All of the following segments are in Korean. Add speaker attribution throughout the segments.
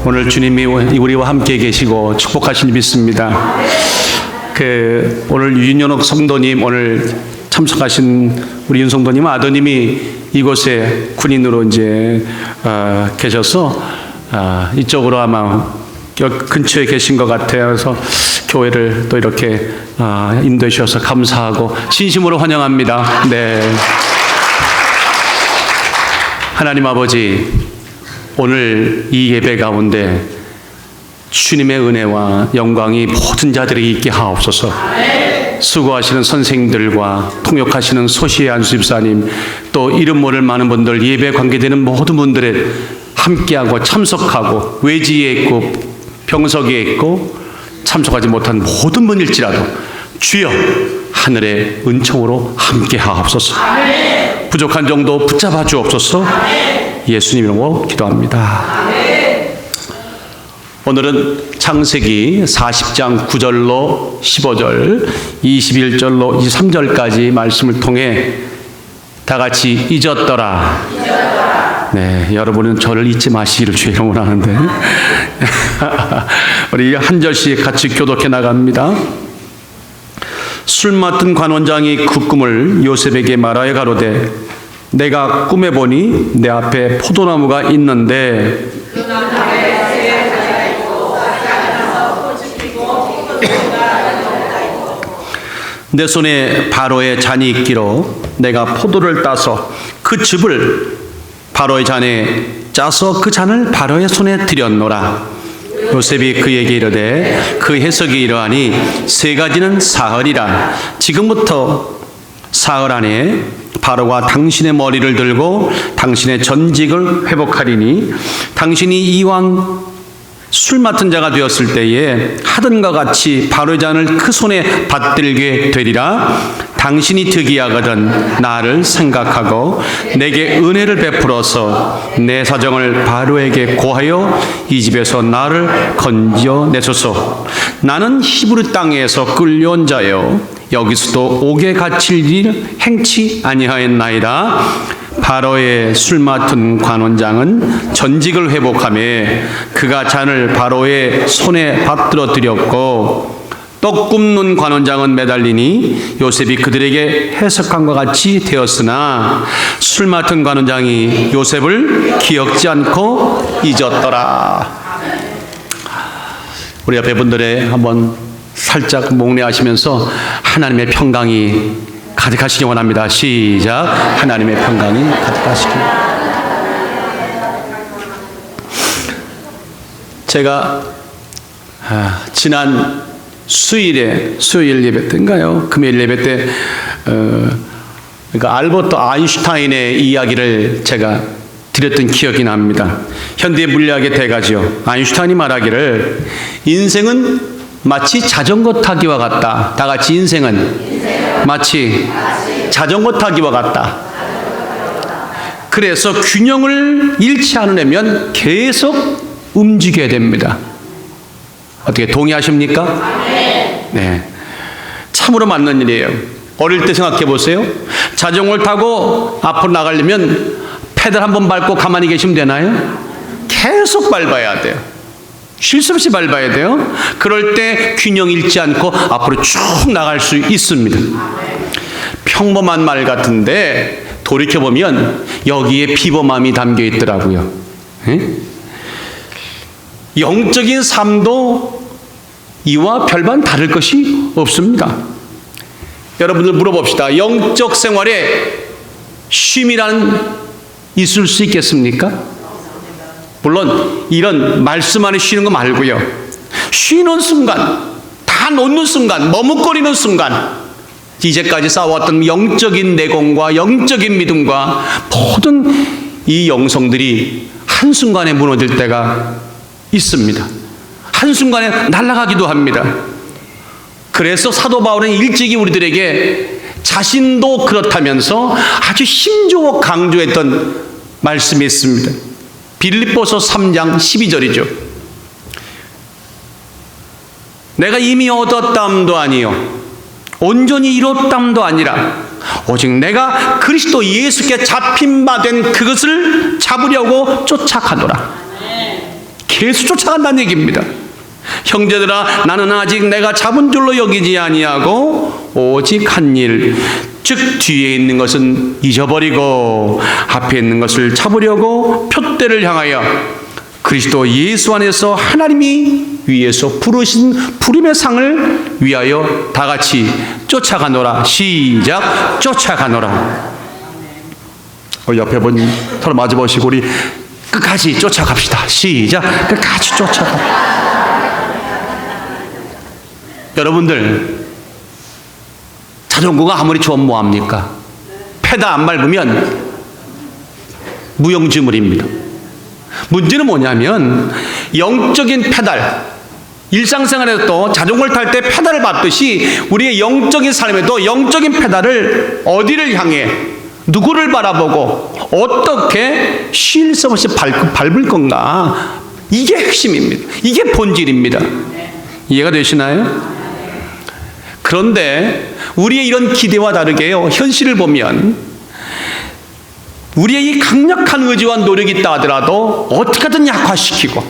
Speaker 1: 오늘 주님이 우리와 함께 계시고 축복하신 줄 믿습니다. 오늘 윤연옥 성도님, 오늘 참석하신 우리 윤 성도님 아드님이 이곳에 군인으로 이제 계셔서 이쪽으로 아마 근처에 계신 것 같아요. 그래서 교회를 또 이렇게 인도해 주셔서 감사하고 진심으로 환영합니다. 네. 하나님 아버지, 오늘 이 예배 가운데 주님의 은혜와 영광이 모든 자들에게 있게 하옵소서. 수고하시는 선생님들과 통역하시는 소시의 안수집사님, 또 이름 모를 많은 분들, 예배에 관계되는 모든 분들에 함께하고 참석하고 외지에 있고 병석에 있고 참석하지 못한 모든 분일지라도 주여 하늘의 은총으로 함께하옵소서. 부족한 정도 붙잡아 주옵소서. 예수님 이름으로 기도합니다. 오늘은 창세기 40장 9절로 15절, 21절로 23절까지 말씀을 통해 다 같이 잊었더라. 네, 여러분은 저를 잊지 마시기를 주의 이름으로 하는데 우리 한 절씩 같이 교독해 나갑니다. 술 맡은 관원장이 그 꿈을 요셉에게 말하여 가로되, 내가 꿈에 보니 내 앞에 포도나무가 있는데 내 손에 바로의 잔이 있기로 내가 포도를 따서 그 즙을 바로의 잔에 짜서 그 잔을 바로의 손에 드렸노라. 요셉이 그에게 이르되, 그 해석이 이러하니 세 가지는 사흘이라. 지금부터 사흘 안에 바로가 당신의 머리를 들고 당신의 전직을 회복하리니 당신이 이왕 술 맡은 자가 되었을 때에 하던 것 같이 바로의 잔을 그 손에 받들게 되리라. 당신이 득이하거든 나를 생각하고 내게 은혜를 베풀어서 내 사정을 바로에게 고하여 이 집에서 나를 건져내소서. 나는 히브리 땅에서 끌려온 자요 여기서도 옥에 갇힐 일 행치 아니하였나이다. 바로의 술 맡은 관원장은 전직을 회복하며 그가 잔을 바로의 손에 받들어 드렸고, 떡 굽는 관원장은 매달리니 요셉이 그들에게 해석한 것 같이 되었으나 술 맡은 관원장이 요셉을 기억지 않고 잊었더라. 우리 옆에 분들의 한번 살짝 목례하시면서 하나님의 평강이 가득하시기 원합니다. 시작. 하나님의 평강이 가득하시기. 제가 지난 수요일 예배 때인가요? 금요일 예배 때 그러니까 알버트 아인슈타인의 이야기를 제가 드렸던 기억이 납니다. 현대 물리학의 대가죠. 아인슈타인이 말하기를 인생은 마치 자전거 타기와 같다. 다 같이 인생은 마치 자전거 타기와 같다. 그래서 균형을 잃지 않으려면 계속 움직여야 됩니다. 어떻게 동의하십니까? 네. 참으로 맞는 일이에요. 어릴 때 생각해 보세요. 자전거를 타고 앞으로 나가려면 페달 한번 밟고 가만히 계시면 되나요? 계속 밟아야 돼요. 쉴 새 없이 밟아야 돼요. 그럴 때 균형 잃지 않고 앞으로 쭉 나갈 수 있습니다. 평범한 말 같은데 돌이켜보면 여기에 비범함이 담겨 있더라고요. 영적인 삶도 이와 별반 다를 것이 없습니다. 여러분들 물어봅시다. 영적 생활에 쉼이라는 있을 수 있겠습니까? 물론 이런 말씀 안에 쉬는 거 말고요. 쉬는 순간, 다 놓는 순간, 머뭇거리는 순간, 이제까지 쌓아왔던 영적인 내공과 영적인 믿음과 모든 이 영성들이 한순간에 무너질 때가 있습니다. 한순간에 날아가기도 합니다. 그래서 사도 바울은 일찍이 우리들에게 자신도 그렇다면서 아주 힘주어 강조했던 말씀이 있습니다. 빌립보서 3장 12절이죠. 내가 이미 얻었담도 아니요 온전히 이뤘담도 아니라 오직 내가 그리스도 예수께 잡힌 바 된 그것을 잡으려고 쫓아가노라. 계속 쫓아간다는 얘기입니다. 형제들아, 나는 아직 내가 잡은 줄로 여기지 아니하고 오직 한 일, 즉 뒤에 있는 것은 잊어버리고 앞에 있는 것을 잡으려고 표대를 향하여 그리스도 예수 안에서 하나님이 위에서 부르신 부름의 상을 위하여 다 같이 쫓아가노라. 시작. 쫓아가노라. 옆에 분 서로 마주보시고 우리 끝까지 쫓아갑시다. 시작. 끝까지 쫓아가. 여러분들, 자전거가 아무리 좋으면 뭐합니까? 페달 안 밟으면 무용지물입니다. 문제는 뭐냐면 영적인 페달, 일상생활에도 자전거를 탈 때 페달을 밟듯이 우리의 영적인 삶에도 영적인 페달을 어디를 향해 누구를 바라보고 어떻게 쉴 새 없이 밟을 건가, 이게 핵심입니다. 이게 본질입니다. 이해가 되시나요? 그런데 우리의 이런 기대와 다르게요, 현실을 보면 우리의 이 강력한 의지와 노력이 있다 하더라도 어떻게 하든 약화시키고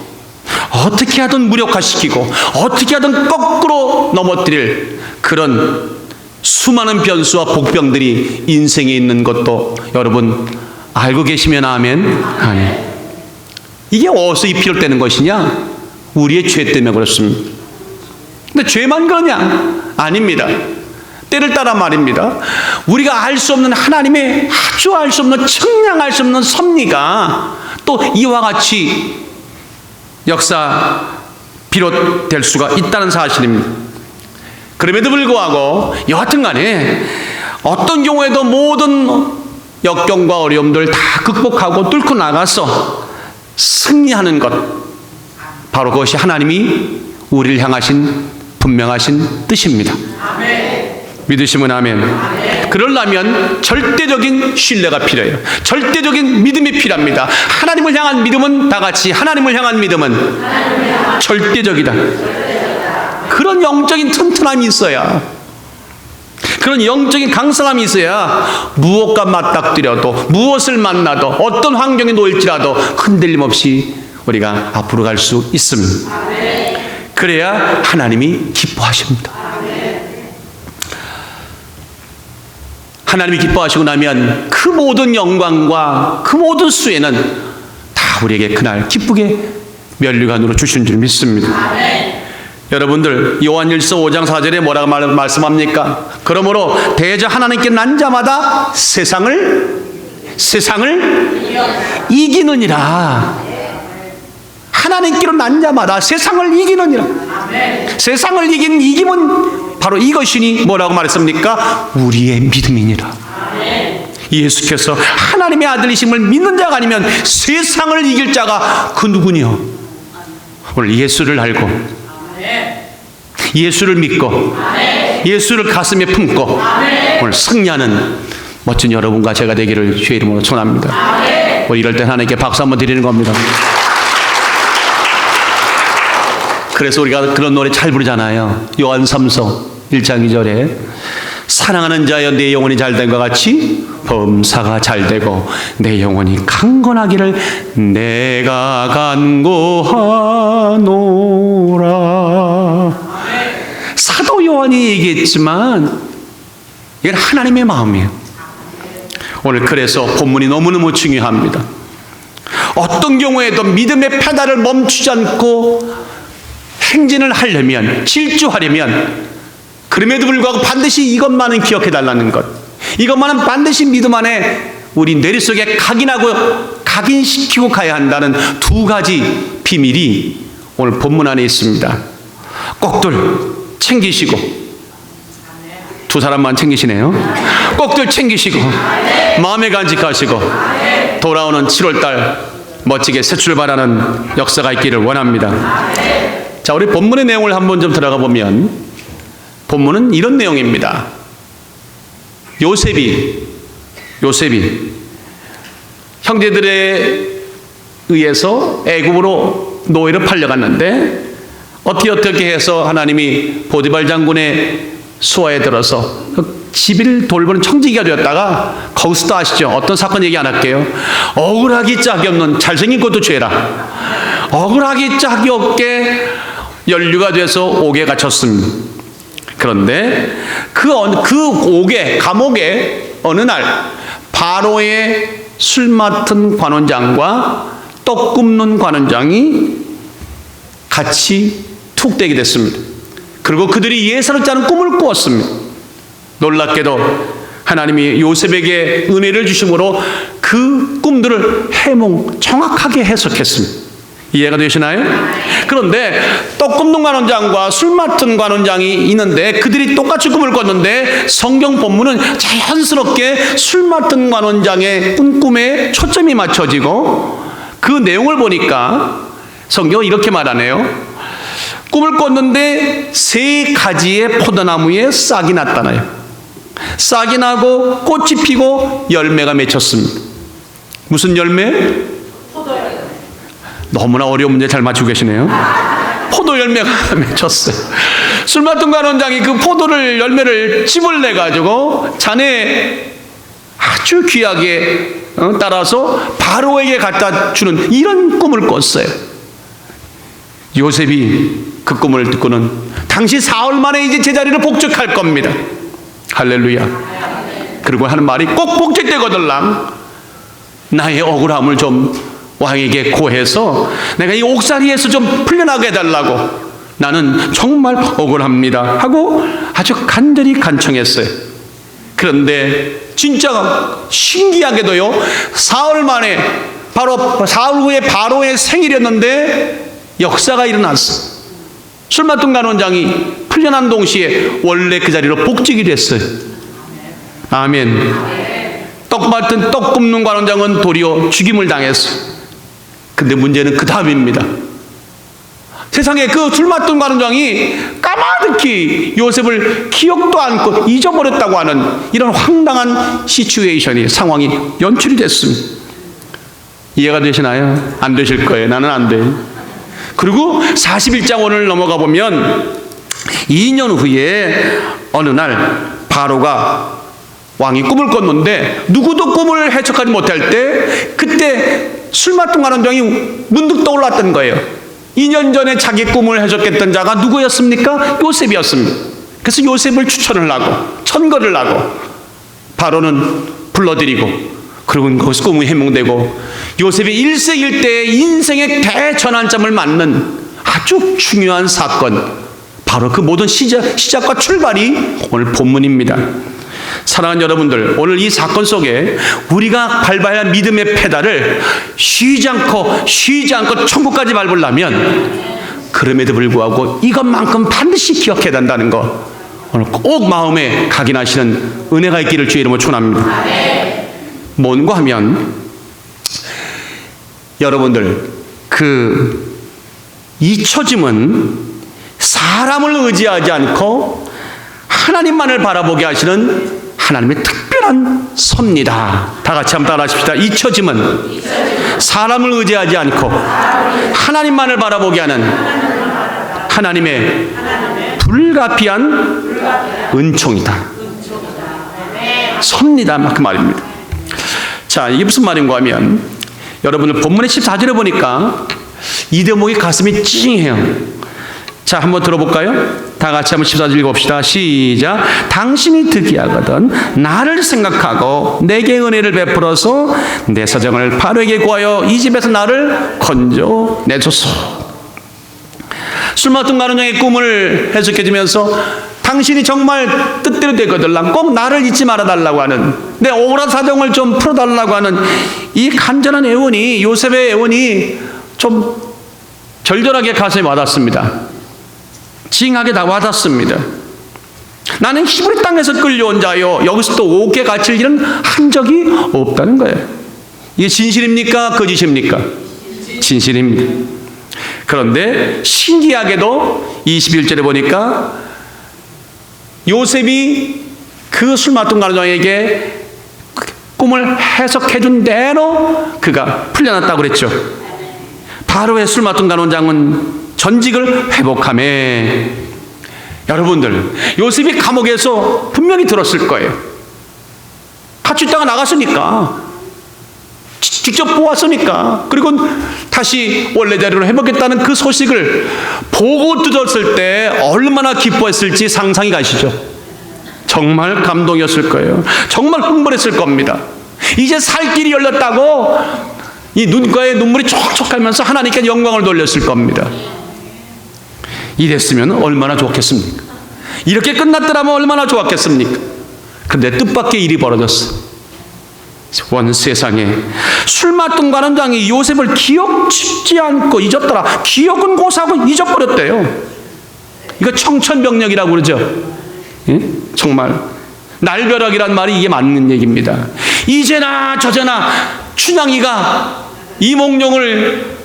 Speaker 1: 어떻게 하든 무력화시키고 어떻게 하든 거꾸로 넘어뜨릴 그런 수많은 변수와 복병들이 인생에 있는 것도 여러분 알고 계시면 아멘. 아멘. 이게 어디서 비롯되는 것이냐? 우리의 죄 때문에 그렇습니다. 근데 죄만 그러냐? 아닙니다. 때를 따라 말입니다. 우리가 알 수 없는 하나님의 아주 알 수 없는, 측량할 수 없는 섭리가 또 이와 같이 역사 비롯될 수가 있다는 사실입니다. 그럼에도 불구하고 여하튼 간에 어떤 경우에도 모든 역경과 어려움들 다 극복하고 뚫고 나가서 승리하는 것, 바로 그것이 하나님이 우리를 향하신 분명하신 뜻입니다. 아멘. 믿으시면 아멘. 아멘. 그러려면 절대적인 신뢰가 필요해요. 절대적인 믿음이 필요합니다. 하나님을 향한 믿음은 다 같이, 하나님을 향한 믿음은 절대적이다. 그런 영적인 튼튼함이 있어야, 그런 영적인 강성함이 있어야 무엇과 맞닥뜨려도, 무엇을 만나도, 어떤 환경에 놓일지라도 흔들림 없이 우리가 앞으로 갈 수 있습니다. 아멘. 그래야 하나님이 기뻐하십니다. 하나님이 기뻐하시고 나면 그 모든 영광과 그 모든 수혜는 다 우리에게 그날 기쁘게 면류관으로 주신 줄 믿습니다. 여러분들, 요한일서 5장 4절에 뭐라고 말씀합니까? 그러므로 대저 하나님께 난 자마다 세상을 이기느니라. 하나님께로 난 자마다 세상을 이기느니라. 세상을 이김은 바로 이것이니 뭐라고 말했습니까? 우리의 믿음이니라. 예수께서 하나님의 아들이심을 믿는 자가 아니면 세상을 이길 자가 그 누구냐? 오늘 예수를 알고, 예수를 믿고, 예수를 가슴에 품고 오늘 승리하는 멋진 여러분과 제가 되기를 주의 이름으로 축원합니다. 이럴 때 하나님께 박수 한번 드리는 겁니다. 그래서 우리가 그런 노래 잘 부르잖아요. 요한 3서 1장 2절에 사랑하는 자여 내 영혼이 잘된 것 같이 범사가 잘되고 내 영혼이 강건하기를 내가 간구하노라. 사도 요한이 얘기했지만 이건 하나님의 마음이에요. 오늘 그래서 본문이 너무너무 중요합니다. 어떤 경우에도 믿음의 페달을 멈추지 않고 행진을 하려면, 질주하려면, 그럼에도 불구하고 반드시 이것만은 기억해달라는 것, 이것만은 반드시 믿음 안에 우리 뇌리 속에 각인시키고 가야 한다는 두 가지 비밀이 오늘 본문 안에 있습니다. 꼭들 챙기시고, 두 사람만 챙기시네요. 꼭들 챙기시고 마음에 간직하시고 돌아오는 7월달 멋지게 새 출발하는 역사가 있기를 원합니다. 자, 우리 본문의 내용을 한번 좀 들어가 보면 본문은 이런 내용입니다. 요셉이 형제들에 의해서 애굽으로 노예로 팔려갔는데 어떻게 해서 하나님이 보디발 장군의 수하에 들어서 집을 돌보는 청지기가 되었다가, 거기서도 아시죠? 어떤 사건 얘기 안 할게요. 억울하기 짝이 없는 잘생긴 것도 죄라. 억울하기 짝이 없게 연류가 돼서 옥에 갇혔습니다. 그런데 그 옥에, 감옥에 어느 날 바로의 술 맡은 관원장과 떡 굽는 관원장이 같이 툭대게 됐습니다. 그리고 그들이 예사롭지 않은 꿈을 꾸었습니다. 놀랍게도 하나님이 요셉에게 은혜를 주심으로 그 꿈들을 정확하게 해석했습니다. 이해가 되시나요? 그런데 떡 굽는 관원장과 술 맡은 관원장이 있는데 그들이 똑같이 꿈을 꿨는데 성경 본문은 자연스럽게 술 맡은 관원장의 꿈에 초점이 맞춰지고 그 내용을 보니까 성경은 이렇게 말하네요. 꿈을 꿨는데 3가지의 포도나무에 싹이 났다나요. 싹이 나고 꽃이 피고 열매가 맺혔습니다. 무슨 열매?
Speaker 2: 포도요.
Speaker 1: 너무나 어려운 문제 잘 맞추고 계시네요. 포도 열매가 맺혔어요. 술 맡은 관원장이 그 포도를 열매를 찜을 내 가지고 잔에 아주 귀하게 따라서 바로에게 갖다 주는 이런 꿈을 꿨어요. 요셉이 그 꿈을 듣고는 당시 사흘 만에 이제 제자리를 복직할 겁니다. 할렐루야. 그리고 하는 말이 꼭 복직되거들랑 나의 억울함을 좀 왕에게 고해서 내가 이 옥살이에서 좀 풀려나게 해달라고, 나는 정말 억울합니다 하고 아주 간절히 간청했어요. 그런데 진짜 신기하게도요, 사흘 만에, 바로 사흘 후에 바로의 생일이었는데 역사가 일어났어. 술 맡은 관원장이 풀려난 동시에 원래 그 자리로 복직이 됐어요. 아멘. 떡 굽는 관원장은 도리어 죽임을 당했어. 근데 문제는 그 다음입니다. 세상에 그 술 맡은 관원장이 까마득히 요셉을 기억도 않고 잊어버렸다고 하는 이런 황당한 상황이 연출이 됐습니다. 이해가 되시나요? 안 되실 거예요. 나는 안 돼. 그리고 41장 오늘 넘어가 보면 2년 후에 어느 날 바로가 왕이 꿈을 꿨는데 누구도 꿈을 해석하지 못할 때 그때 술 맡은 관원장이 문득 떠올랐던 거예요. 2년 전에 자기 꿈을 해석했던 자가 누구였습니까? 요셉이었습니다. 그래서 요셉을 추천을 하고 천거를 하고 바로는 불러들이고, 그리고 그 꿈이 해몽되고 요셉이 일생일대의 인생의 대전환점을 맞는 아주 중요한 사건, 바로 그 모든 시작과 출발이 오늘 본문입니다. 사랑하는 여러분들, 오늘 이 사건 속에 우리가 밟아야 할 믿음의 페달을 쉬지 않고 천국까지 밟으려면, 그럼에도 불구하고 이것만큼 반드시 기억해야 된다는 거 오늘 꼭 마음에 각인하시는 은혜가 있기를 주의 이름으로 축원합니다. 뭔가 하면 여러분들, 그 잊혀짐은 사람을 의지하지 않고 하나님만을 바라보게 하시는 하나님의 특별한 섭니다. 다 같이 한번 따라하십시다. 잊혀짐은 사람을 의지하지 않고 하나님만을 바라보게 하는 하나님의 불가피한 은총이다. 섭니다. 그 말입니다. 자, 이게 무슨 말인가 하면, 여러분들 본문의 14절에 보니까 이 대목이 가슴이 찡해요. 자, 한번 들어볼까요? 다 같이 한번 14절 읽어봅시다. 시작. 당신이 득이하거든 나를 생각하고 내게 은혜를 베풀어서 내 사정을 바로에게 구하여 이 집에서 나를 건져내소서. 술 맡은 관원장의 꿈을 해석해주면서 당신이 정말 뜻대로 되거들랑 꼭 나를 잊지 말아달라고 하는, 내 억울한 사정을 좀 풀어달라고 하는 이 간절한 애원이, 요셉의 애원이 좀 절절하게 가슴에 와닿습니다. 징하게 다 와닿습니다. 나는 히브리 땅에서 끌려온 자요, 여기서 또 옥에 갇힐 일은 한 적이 없다는 거예요. 이게 진실입니까? 거짓입니까? 진실입니다. 그런데 신기하게도 21절에 보니까 요셉이 그 술 맡은 관원장에게 꿈을 해석해준 대로 그가 풀려났다고 그랬죠. 바로의 술 맡은 관원장은 전직을 회복하매, 여러분들, 요셉이 감옥에서 분명히 들었을 거예요. 같이 있다가 나갔으니까, 직접 보았으니까, 그리고 다시 원래 자리로 회복했다는 그 소식을 보고 뜯었을 때 얼마나 기뻐했을지 상상이 가시죠. 정말 감동이었을 거예요. 정말 흥분했을 겁니다. 이제 살 길이 열렸다고 이 눈가에 눈물이 촉촉하면서 하나님께 영광을 돌렸을 겁니다. 이랬으면 얼마나 좋겠습니까? 이렇게 끝났더라면 얼마나 좋았겠습니까? 그런데 뜻밖의 일이 벌어졌어. 온 세상에 술 맞던 관원장이 요셉을 기억지 않고 잊었더라. 기억은 고사하고 잊어버렸대요. 이거 청천벽력이라고 그러죠. 예? 정말 날벼락이란 말이 이게 맞는 얘기입니다. 이제나 저제나 춘향이가 이몽룡을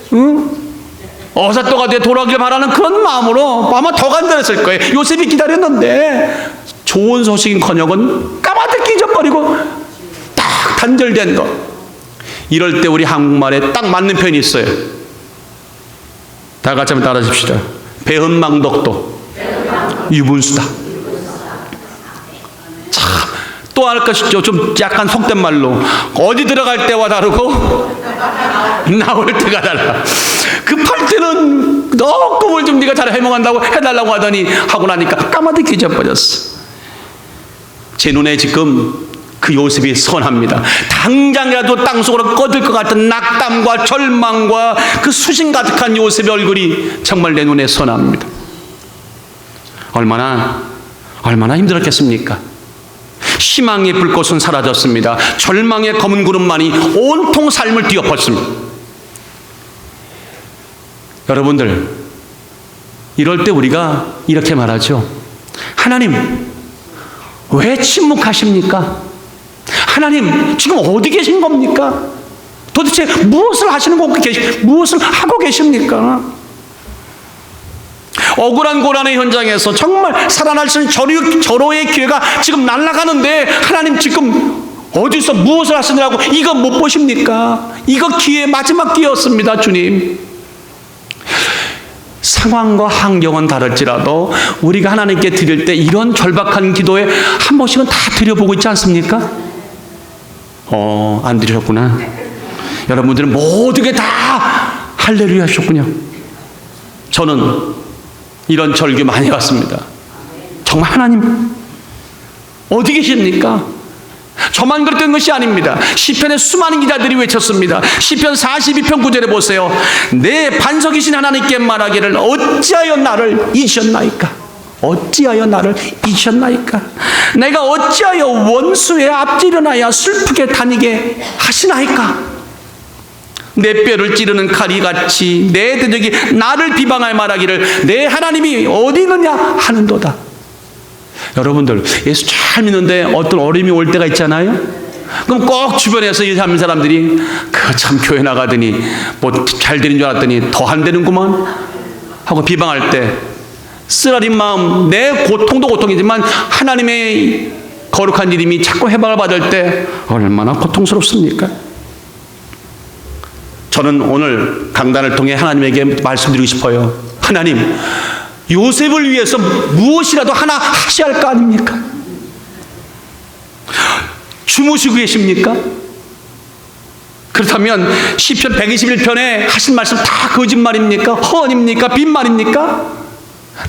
Speaker 1: 어사또가 돼 돌아오길 바라는 그런 마음으로 아마 더 간절했을 거예요. 요셉이 기다렸는데 좋은 소식인커녕 까마득히 잊어버리고 단절된 것. 이럴 때 우리 한국말에 딱 맞는 표현이 있어요. 다 같이 한번 따라하십시다. 배은망덕도 유분수다. 참, 또 할 것이죠. 좀 약간 속된 말로 어디 들어갈 때와 다르고 나올 때가 달라. 급할 때는 너 꿈을 좀 네가 잘 해몽한다고 해달라고 하더니 하고 나니까 까마득히 잊어버렸어. 제 눈에 지금 그 요셉이 선합니다. 당장이라도 땅속으로 꺼질 것 같은 낙담과 절망과 그 수심 가득한 요셉의 얼굴이 정말 내 눈에 선합니다. 얼마나 힘들었겠습니까? 희망의 불꽃은 사라졌습니다. 절망의 검은 구름만이 온통 삶을 뒤엎었습니다. 여러분들, 이럴 때 우리가 이렇게 말하죠. 하나님, 왜 침묵하십니까? 하나님, 지금 어디 계신 겁니까? 도대체 무엇을 하고 계십니까? 억울한 고난의 현장에서 정말 살아날 수 있는 절호의 기회가 지금 날아가는데 하나님 지금 어디서 무엇을 하시느라고 이거 못 보십니까? 이거 마지막 기회였습니다, 주님. 상황과 환경은 다를지라도 우리가 하나님께 드릴 때 이런 절박한 기도에 한 번씩은 다 드려보고 있지 않습니까? 안 드리셨구나. 여러분들은 모두게 다 할렐루야 하셨군요. 저는 이런 절규 많이 왔습니다. 정말 하나님 어디 계십니까? 저만 그랬던 것이 아닙니다. 시편에 수많은 기자들이 외쳤습니다. 시편 42편 9절에 보세요. 내 반석이신 하나님께 말하기를 어찌하여 나를 잊으셨나이까? 어찌하여 나를 잊으셨나이까? 내가 어찌하여 원수의 앞지르나야 슬프게 다니게 하시나이까? 내 뼈를 찌르는 칼이 같이 내 대적이 나를 비방할 말하기를 내 하나님이 어디 있느냐 하는도다. 여러분들, 예수 잘 믿는데 어떤 어려움이 올 때가 있잖아요. 그럼 꼭 주변에서 이 사람들이 참 교회 나가더니 뭐 잘 되는 줄 알았더니 더 안 되는구만 하고 비방할 때 쓰라린 마음, 내 고통도 고통이지만 하나님의 거룩한 이름이 자꾸 해방을 받을 때 얼마나 고통스럽습니까? 저는 오늘 강단을 통해 하나님에게 말씀드리고 싶어요. 하나님, 요셉을 위해서 무엇이라도 하나 하셔야 할 거 아닙니까? 주무시고 계십니까? 그렇다면 시편 121편에 하신 말씀 다 거짓말입니까? 허언입니까? 빈말입니까?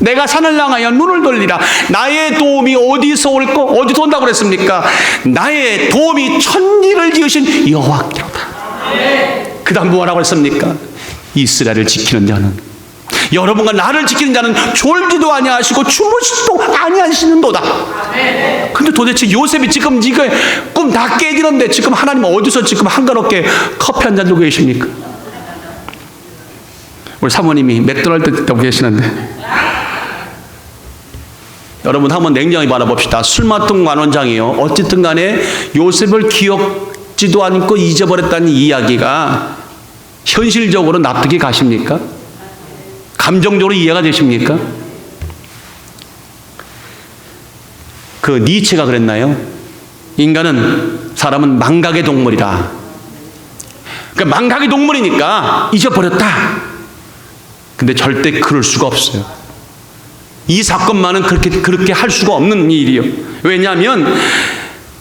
Speaker 1: 내가 산을 향하여 눈을 돌리라. 나의 도움이 어디서 올고 어디서 온다고 그랬습니까? 나의 도움이 천지를 지으신 여호와께로다. 그 다음 뭐라고 했습니까? 이스라엘을 지키는 자는, 여러분과 나를 지키는 자는 졸지도 아니하시고 주무시지도 아니하시는도다. 근데 도대체 요셉이 지금 이거 꿈 다 깨지는데 지금 하나님 어디서 지금 한가롭게 커피 한 잔 들고 계십니까? 우리 사모님이 맥도날드 있다고 계시는데, 여러분 한번 냉정히 바라봅시다. 술 맡은 관원장이요, 어쨌든 간에 요셉을 기억지도 않고 잊어버렸다는 이야기가 현실적으로 납득이 가십니까? 감정적으로 이해가 되십니까? 그 니체가 그랬나요? 사람은 망각의 동물이다. 그러니까 망각의 동물이니까 잊어버렸다. 근데 절대 그럴 수가 없어요. 이 사건만은 그렇게 할 수가 없는 일이에요. 왜냐하면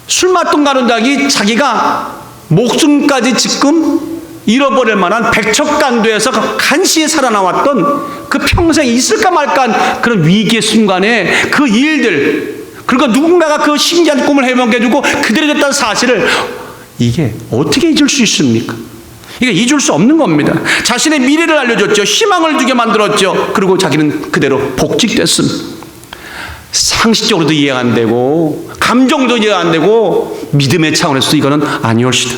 Speaker 1: 술 맡은 관원장이 자기가 목숨까지 지금 잃어버릴 만한 백척간도에서 간신히 살아남았던 그 평생 있을까 말까 그런 위기의 순간에 그 일들, 그리고 누군가가 그 신기한 꿈을 해먹여주고 그대로 됐다는 사실을 이게 어떻게 잊을 수 있습니까? 이게 잊을 수 없는 겁니다. 자신의 미래를 알려줬죠. 희망을 주게 만들었죠. 그리고 자기는 그대로 복직됐습니다. 상식적으로도 이해가 안 되고 감정도 이해가 안 되고 믿음의 차원에서도 이거는 아니올시다.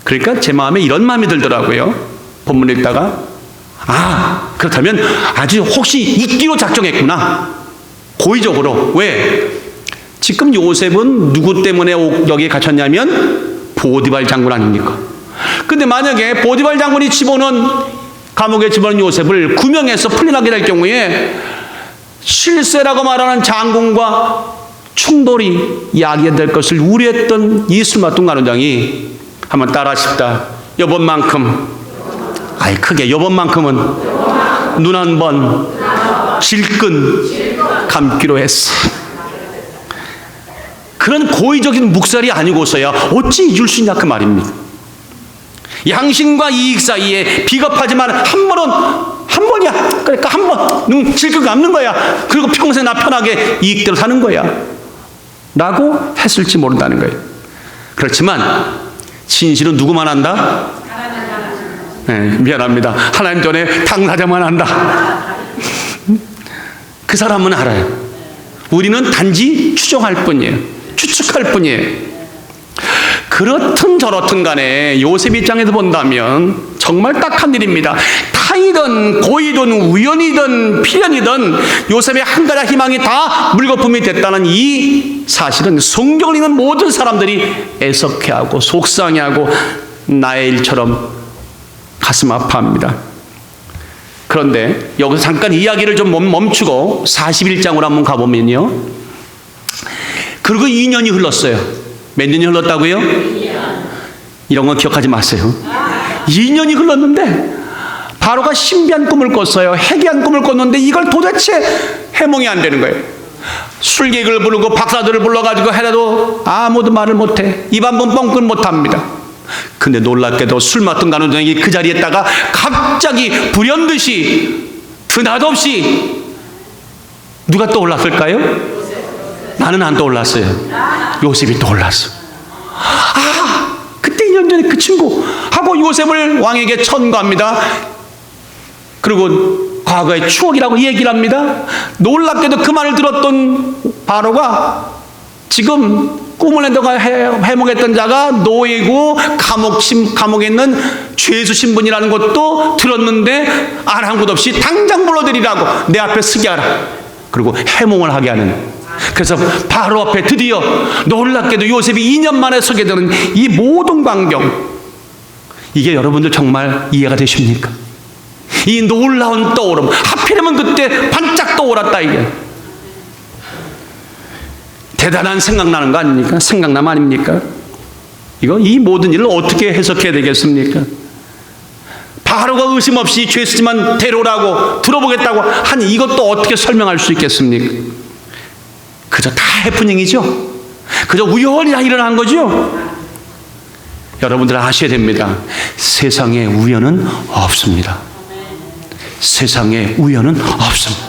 Speaker 1: 그러니까 제 마음에 이런 마음이 들더라고요. 본문 읽다가 그렇다면 아주 혹시 잊기로 작정했구나. 고의적으로. 왜? 지금 요셉은 누구 때문에 여기에 갇혔냐면 보디발 장군 아닙니까? 근데 만약에 보디발 장군이 감옥에 집어넣은 요셉을 구명해서 풀려나게 될 경우에 실세라고 말하는 장군과 충돌이 야기될 것을 우려했던 이 술맛동 간원장이 한번 따라하십시다. 요번만큼, 크게 요번만큼은 눈 한 번 질끈 감기로 했어. 그런 고의적인 묵살이 아니고서야 어찌 잊을 수 있냐 그 말입니다. 양심과 이익 사이에 비겁하지만 한 번이야. 그러니까 한 번 눈 질끈 감는 거야. 그리고 평생 나 편하게 이익대로 사는 거야 라고 했을지 모른다는 거예요. 그렇지만 진실은 누구만 안다? 미안합니다. 하나님 전에 당사자만 안다. 그 사람은 알아요. 우리는 단지 추정할 뿐이에요. 추측할 뿐이에요. 그렇든 저렇든 간에 요셉 입장에서 본다면 정말 딱한 일입니다. 타이든 고의든 우연이든 필연이든 요셉의 한 가지 희망이 다 물거품이 됐다는 이 사실은 성경을 읽는 모든 사람들이 애석해하고 속상해하고 나의 일처럼 가슴 아파합니다. 그런데 여기서 잠깐 이야기를 좀 멈추고 41장으로 한번 가보면요. 그리고 2년이 흘렀어요. 몇 년이 흘렀다고요? 2년. 이런 건 기억하지 마세요. 2년이 흘렀는데 바로가 신비한 꿈을 꿨어요. 해괴한 꿈을 꿨는데 이걸 도대체 해몽이 안 되는 거예요. 술객을 부르고 박사들을 불러가지고 해도 아무도 말을 못해. 입 한 번 뻥끗 못합니다. 근데 놀랍게도 술 맡은 간원장이 그 자리에 있다가 갑자기 불현듯이 드나없이 누가 떠올랐을까요? 나는 안 떠올랐어요. 요셉이 떠올랐어. 그때 2년 전에 그 친구하고 요셉을 왕에게 천거합니다. 그리고 과거의 추억이라고 얘기를 합니다. 놀랍게도 그 말을 들었던 바로가 지금 꿈을 내다가 해몽했던 자가 노예고 감옥에 있는 죄수 신분이라는 것도 들었는데 아랑곳 없이 당장 불러들이라고 내 앞에 서게 하라. 그리고 해몽을 하게 하는. 그래서 바로 앞에 드디어 놀랍게도 요셉이 2년 만에 서게 되는 이 모든 광경, 이게 여러분들 정말 이해가 되십니까? 이 놀라운 떠오름, 하필이면 그때 반짝 떠올랐다. 이게 대단한 생각나는 거 아닙니까? 생각남 아닙니까? 이 모든 일을 어떻게 해석해야 되겠습니까? 바로가 의심 없이 죄수지만 데려오라고 들어보겠다고 한 이것도 어떻게 설명할 수 있겠습니까? 그저 다 해프닝이죠. 그저 우연히 일어난 거죠. 여러분들 아셔야 됩니다. 세상에 우연은 없습니다. 세상에 우연은 없습니다.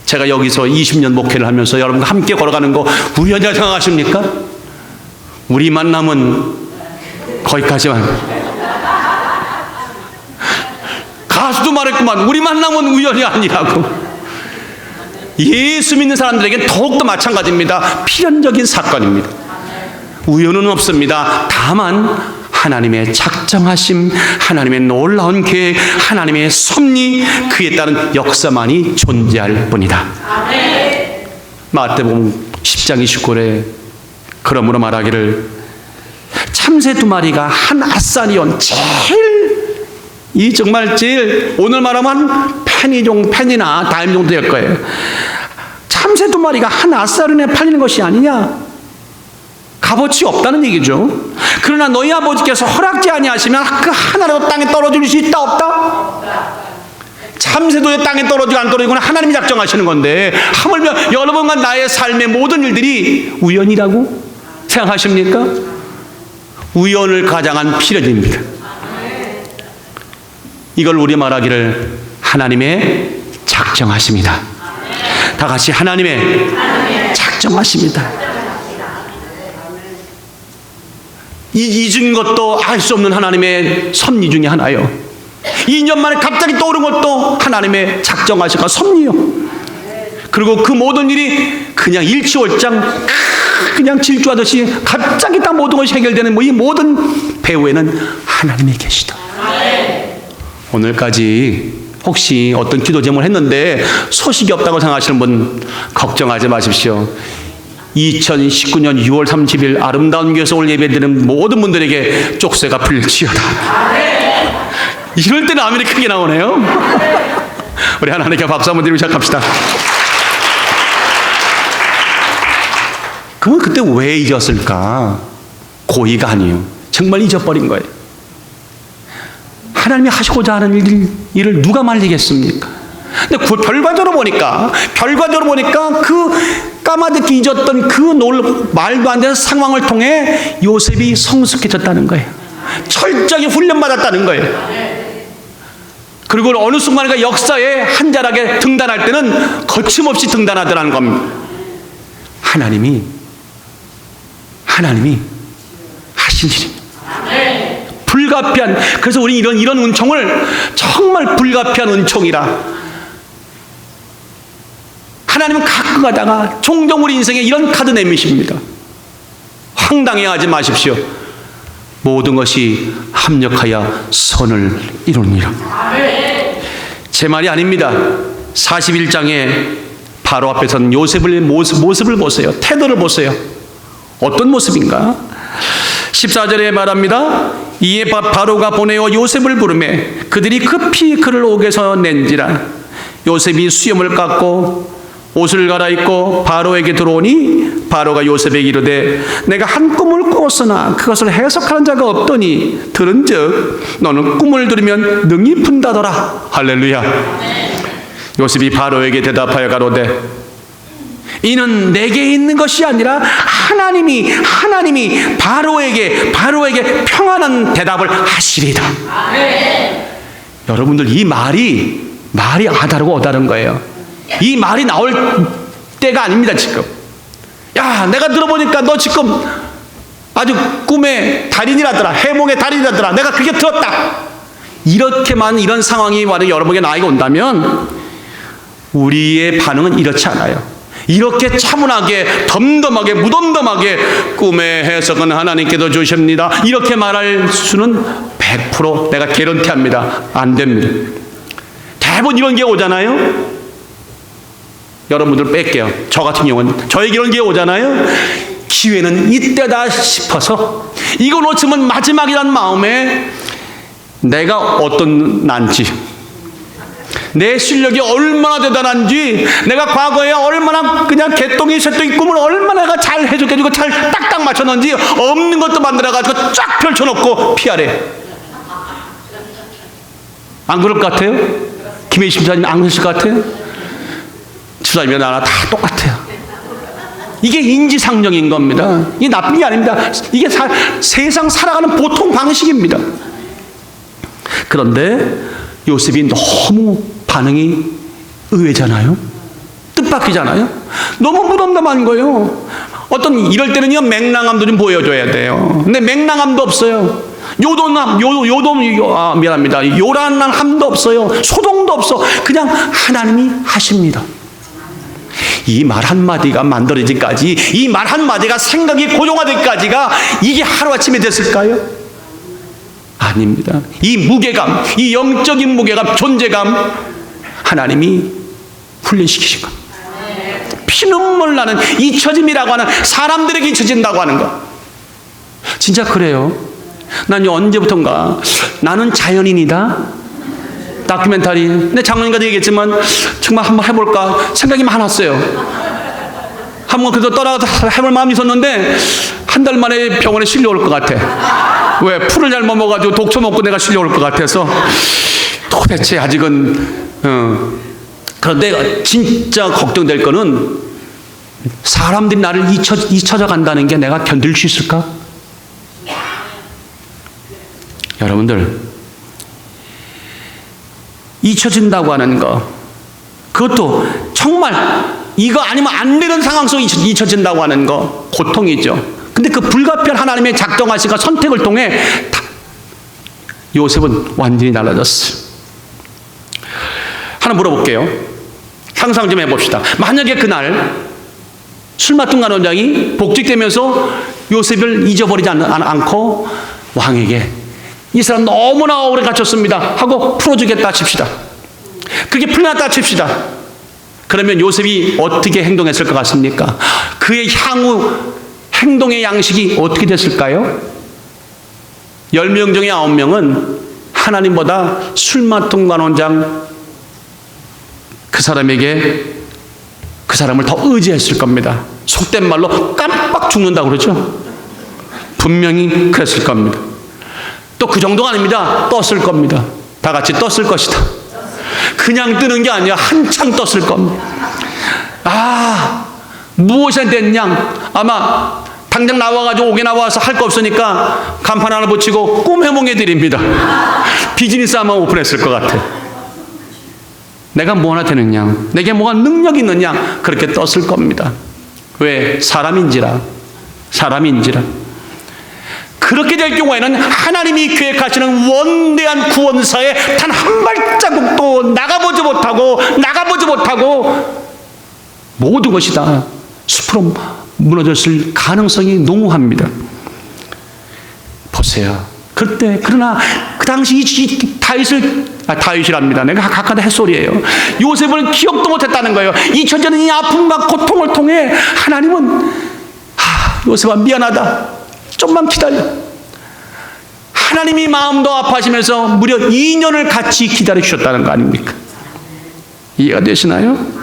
Speaker 1: 제가 여기서 20년 목회를 하면서 여러분과 함께 걸어가는 거 우연이라고 생각하십니까? 우리 만남은 거기까지만. 가수도 말했구만. 우리 만남은 우연이 아니라고. 예수 믿는 사람들에게 더욱더 마찬가지입니다. 필연적인 사건입니다. 우연은 없습니다. 다만 하나님의 작정하심, 하나님의 놀라운 계획, 하나님의 섭리, 그에 따른 역사만이 존재할 뿐이다. 마태복음 10장 29절에 그러므로 말하기를 참새 2마리가 한 아사리온 제일 오늘 말하면 펜이나 다임 정도 될 거예요. 참새 2마리가 한 아사리온에 팔리는 것이 아니냐? 값어치 없다는 얘기죠. 그러나 너희 아버지께서 허락지 아니하시면 그 하나라도 땅에 떨어질 수 있다 없다? 참새도 땅에 떨어지고 안 떨어지고는 하나님이 작정하시는 건데 하물며 여러분과 나의 삶의 모든 일들이 우연이라고 생각하십니까? 우연을 가장한 필연입니다. 이걸 우리 말하기를 하나님의 작정하십니다. 다 같이 하나님의 작정하십니다. 잊은 것도 알 수 없는 하나님의 섭리 중에 하나요. 2년 만에 갑자기 떠오른 것도 하나님의 작정하시고 섭리요. 그리고 그 모든 일이 그냥 일치월장 그냥 질주하듯이 갑자기 다 모든 것이 해결되는 이 모든 배후에는 하나님이 계시다. 오늘까지 혹시 어떤 기도 제목을 했는데 소식이 없다고 생각하시는 분 걱정하지 마십시오. 2019년 6월 30일 아름다운 교회에서 오늘 예배드리는 모든 분들에게 족쇄가 풀릴지어다. 이럴 때는 아멘이 크게 나오네요. 우리 하나님께 박수 한번 드리고 시작합시다. 그러면 그때 왜 잊었을까? 고의가 아니에요. 정말 잊어버린 거예요. 하나님이 하시고자 하는 일을 누가 말리겠습니까? 근데 결과적으로 보니까 그 까마득히 잊었던 그 말도 안 되는 상황을 통해 요셉이 성숙해졌다는 거예요. 철저하게 훈련받았다는 거예요. 그리고 어느 순간인가 역사에 한 자락에 등단할 때는 거침없이 등단하더라는 겁니다. 하나님이 하신 일입니다. 불가피한, 그래서 우리 이런 은총을 정말 불가피한 은총이라. 하나님은 가끔 가다가 종종 우리 인생에 이런 카드 내미십니다. 황당해하지 마십시오. 모든 것이 합력하여 선을 이루느니라. 제 말이 아닙니다. 41장에 바로 앞에 선 요셉의 모습을 보세요. 태도를 보세요. 어떤 모습인가? 14절에 말합니다. 이에 바로가 보내어 요셉을 부르매 그들이 급히 그를 옥에서 낸지라. 요셉이 수염을 깎고 옷을 갈아입고 바로에게 들어오니 바로가 요셉에게 이르되 내가 한 꿈을 꾸었으나 그것을 해석하는 자가 없더니 들은즉 너는 꿈을 들으면 능히 푼다더라. 할렐루야. 요셉이 바로에게 대답하여 가로되 이는 내게 있는 것이 아니라 하나님이 바로에게 평안한 대답을 하시리다. 여러분들 이 말이 아다르고 어다른 거예요. 이 말이 나올 때가 아닙니다. 지금 야 내가 들어보니까 너 지금 아주 꿈의 달인이라더라, 해몽의 달인이라더라, 내가 그게 들었다. 이렇게만 이런 상황이 만약 여러분에게 나에게 온다면 우리의 반응은 이렇지 않아요. 이렇게 차분하게 덤덤하게 무덤덤하게 꿈의 해석은 하나님께서 주십니다 이렇게 말할 수는 100% 내가 개런티합니다. 안 됩니다. 대부분 이런 게 오잖아요. 여러분들 뺄게요. 저 같은 경우는 저에게 이런 게 오잖아요. 기회는 이때다 싶어서 이거 놓치면 마지막이란 마음에 내가 어떤 난지, 내 실력이 얼마나 대단한지, 내가 과거에 얼마나 그냥 개똥이 쇠똥이 꿈을 얼마나 잘 해주고 잘 딱딱 맞췄는지 없는 것도 만들어가지고 쫙 펼쳐놓고 피하래. 안 그럴 것 같아요? 김혜희 심사님 안 그러실 것 같아요? 주사님이나 나나 다 똑같아요. 이게 인지상정인 겁니다. 이게 나쁜 게 아닙니다. 이게 세상 살아가는 보통 방식입니다. 그런데 요셉이 너무 반응이 의외잖아요. 뜻밖이잖아요. 너무 무덤덤한 거예요. 이럴 때는요 맹랑함도 좀 보여줘야 돼요. 근데 맹랑함도 없어요. 요란함도 없어요. 소동도 없어. 그냥 하나님이 하십니다. 이 말 한마디가 만들어지기까지, 이 말 한마디가 생각이 고정화되기까지가 이게 하루아침에 됐을까요? 아닙니다. 이 무게감, 이 영적인 무게감, 존재감 하나님이 훈련시키신 것. 피눈물 나는 잊혀짐이라고 하는, 사람들에게 잊혀진다고 하는 것. 진짜 그래요. 난 언제부턴가 나는 자연인이다 다큐멘터리, 근데 작년까지 얘기했지만 정말 한번 해볼까 생각이 많았어요. 한번 그래도 떠나가서 해볼 마음이 있었는데 한 달 만에 병원에 실려올 것 같아. 왜? 풀을 잘못 먹어가지고 독초 먹고 내가 실려올 것 같아서 도대체 아직은 그런데 진짜 걱정될 거는 사람들이 나를 잊혀져 간다는 게 내가 견딜 수 있을까? 여러분들, 잊혀진다고 하는 거, 그것도 정말 이거 아니면 안 되는 상황 속에 잊혀진다고 하는 거 고통이죠. 근데 그 불가피한 하나님의 작정하시고 선택을 통해 요셉은 완전히 달라졌어요. 하나 물어볼게요. 상상 좀 해봅시다. 만약에 그날 술 맡은 간원장이 복직되면서 요셉을 잊어버리지 않고 왕에게 이 사람 너무나 오래 갇혔습니다 하고 풀어주겠다 칩시다. 그게 풀렸다 칩시다. 그러면 요셉이 어떻게 행동했을 것 같습니까? 그의 향후 행동의 양식이 어떻게 됐을까요? 10명 중에 9명은 하나님보다 술 맡은 관원장 그 사람을 더 의지했을 겁니다. 속된 말로 깜빡 죽는다고 그러죠. 분명히 그랬을 겁니다. 또 그 정도가 아닙니다. 떴을 겁니다. 다 같이 떴을 것이다. 그냥 뜨는 게 아니라 한창 떴을 겁니다. 무엇이 됐냐? 아마 당장 나와가지고 옥에 나와서 할 거 없으니까 간판 하나 붙이고 꿈 해몽해 드립니다. 비즈니스 아마 오픈했을 것 같아. 내가 뭐 하나 되느냐? 내게 뭐가 능력이 있느냐? 그렇게 떴을 겁니다. 왜? 사람인지라. 그렇게 될 경우에는 하나님이 계획하시는 원대한 구원사에 단 한 발자국도 나가보지 못하고 모든 것이 다 숲으로 무너졌을 가능성이 농후합니다. 보세요. 그러나 그 당시 다윗이랍니다. 내가 각하다 햇소리예요. 요셉은 기억도 못했다는 거예요. 잊혀지는 이 아픔과 고통을 통해 하나님은 요셉아 미안하다. 좀만 기다려. 하나님이 마음도 아파하시면서 무려 2년을 같이 기다려주셨다는 거 아닙니까? 이해가 되시나요?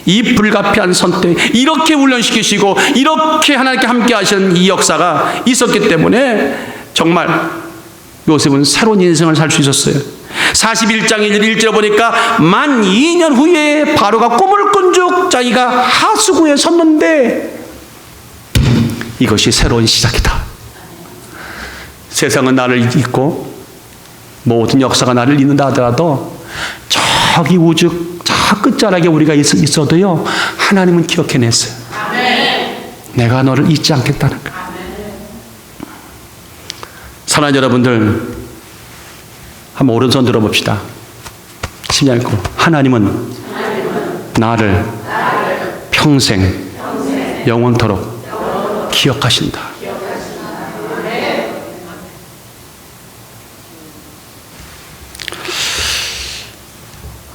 Speaker 1: 이 불가피한 선택, 이렇게 훈련시키시고 이렇게 하나님께 함께 하시는 이 역사가 있었기 때문에 정말 요셉은 새로운 인생을 살 수 있었어요. 41장 1절에 보니까 만 2년 후에 바로가 꿈을 꾼 즉 자기가 하수구에 섰는데 이것이 새로운 시작이다. 세상은 나를 잊고 모든 역사가 나를 잊는다 하더라도 저기 우주 저 끝자락에 우리가 있어도요 하나님은 기억해냈어요. 내가 너를 잊지 않겠다는 거예요. 사랑하는 여러분들, 한번 오른손 들어봅시다. 심장 있고, 하나님은 나를 평생 영원토록 기억하신다.